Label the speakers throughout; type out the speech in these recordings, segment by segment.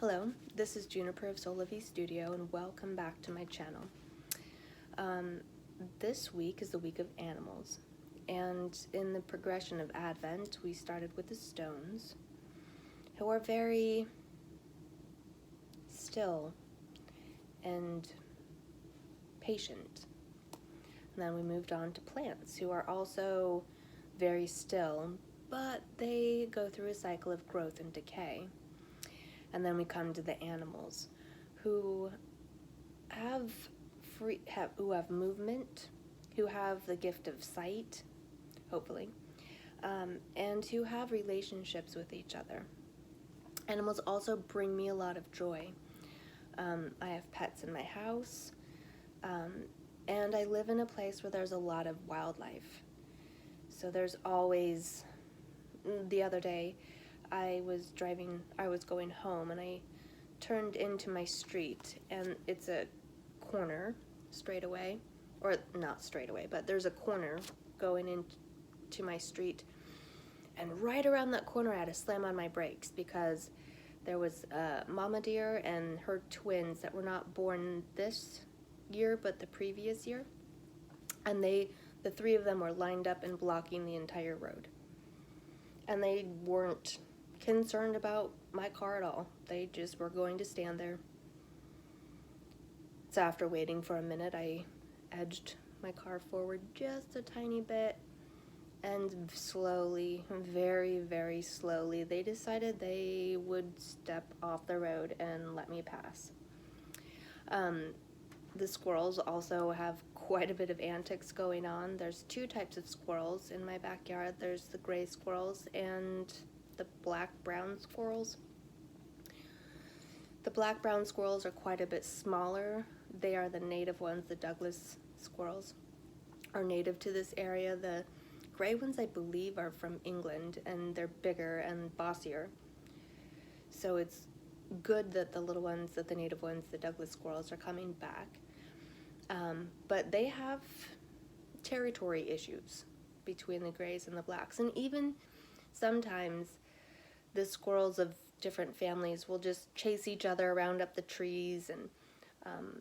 Speaker 1: Hello, this is Juniper of Solavi Studio, and welcome back to my channel. This week is the week of animals, and in the progression of Advent, we started with the Stones, who are very still and patient. And then we moved on to plants, who are also very still, but they go through a cycle of growth and decay. And then we come to the animals, who have movement, who have the gift of sight, hopefully, and who have relationships with each other. Animals also bring me a lot of joy. I have pets in my house, and I live in a place where there's a lot of wildlife. So there's always, the other day, I was going home, and I turned into my street, and it's a corner straight away, or not straight away, but there's a corner going into my street, and right around that corner I had to slam on my brakes because there was a mama deer and her twins that were not born this year but the previous year, and the three of them were lined up and blocking the entire road, and they weren't concerned about my car at all. They just were going to stand there. So after waiting for a minute, I edged my car forward just a tiny bit, and slowly, very, very slowly, they decided they would step off the road and let me pass. The squirrels also have quite a bit of antics going on. There's two types of squirrels in my backyard. There's the gray squirrels and the black-brown squirrels. The black-brown squirrels are quite a bit smaller. They are the native ones. The Douglas squirrels are native to this area. The gray ones, I believe, are from England, and they're bigger and bossier. So it's good that the little ones, that the native ones, the Douglas squirrels, are coming back. But they have territory issues between the grays and the blacks. And even sometimes the squirrels of different families will just chase each other around up the trees, and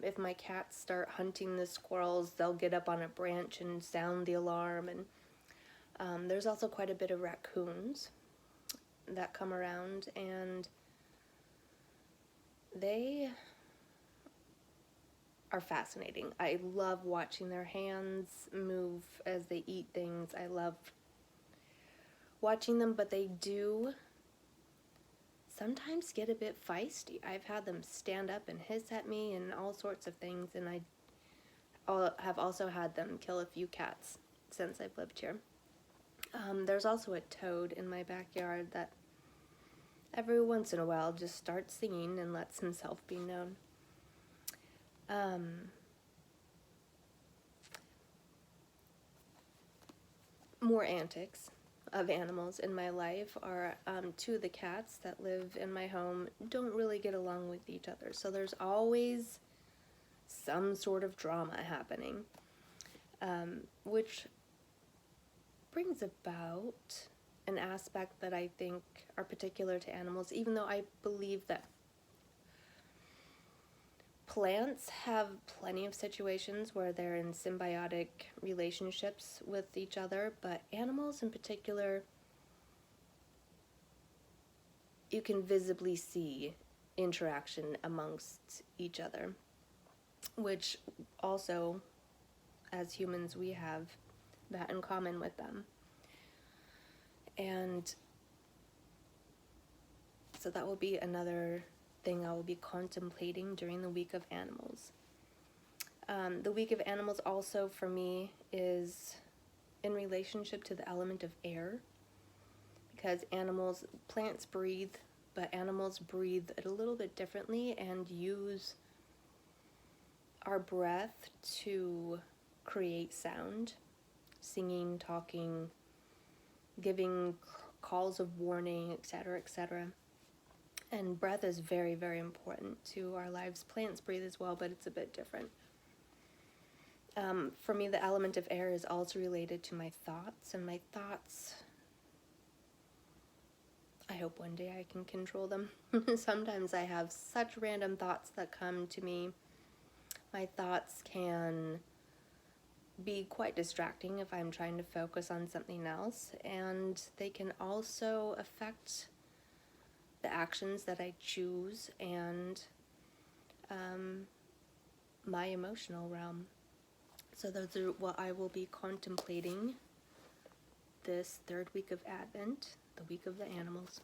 Speaker 1: if my cats start hunting the squirrels, they'll get up on a branch and sound the alarm. And there's also quite a bit of raccoons that come around, and they are fascinating. I love watching their hands move as they eat things. I love watching them, but they do sometimes get a bit feisty. I've had them stand up and hiss at me and all sorts of things, and I have also had them kill a few cats since I've lived here. There's also a toad in my backyard that every once in a while just starts singing and lets himself be known. More antics of animals in my life are two of the cats that live in my home don't really get along with each other, so there's always some sort of drama happening, which brings about an aspect that I think are particular to animals, even though I believe that plants have plenty of situations where they're in symbiotic relationships with each other, but animals in particular, you can visibly see interaction amongst each other, which also, as humans, we have that in common with them. And so that will be another thing I will be contemplating during the week of animals. The week of animals also for me is in relationship to the element of air, because plants breathe, but animals breathe it a little bit differently and use our breath to create sound, singing, talking, giving calls of warning, etc., etc. And breath is very, very important to our lives. Plants breathe as well, but it's a bit different. For me, the element of air is also related to my thoughts, and my thoughts, I hope one day I can control them. Sometimes I have such random thoughts that come to me. My thoughts can be quite distracting if I'm trying to focus on something else, and they can also affect the actions that I choose and my emotional realm. So those are what I will be contemplating this third week of Advent, the week of the animals.